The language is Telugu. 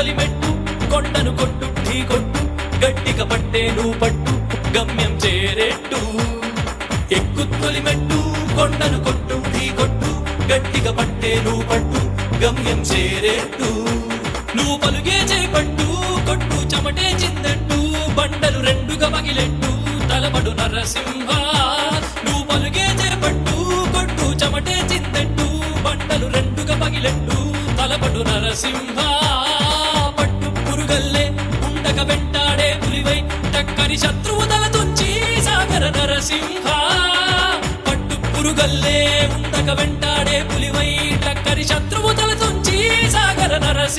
తొలిమెట్టు కొండను కొట్టు ఢీ కొట్టు గట్టిగా పట్టేను పట్టు గమ్యం చేరేట్టు ఎక్కు తొలిమెట్టు కొండను కొట్టు ఢీ కొట్టు గట్టిగా పట్టేను పట్టు గమ్యం చేరేట్టు నువ్వు పలుగే చేపట్టు కొట్టు చెమటే చిందట్టు బండలు రెండుగా పగిలెట్టు తలబడు నరసింహ నువ్వు పలుగే చేపట్టు కొట్టు చెమటే చిందట్టు బండలు రెండుగా పగిలెట్టు తలబడు నరసింహ పట్టు పురుగల్లే ఉండక వెంటాడే పులివై టక్కని శత్రువు తల తుంచి సాగర నరసింహ పట్టు పురుగల్లే ఉండక వెంటాడే పులివై టక్కని శత్రువు తల తుంచి సాగర నరసింహ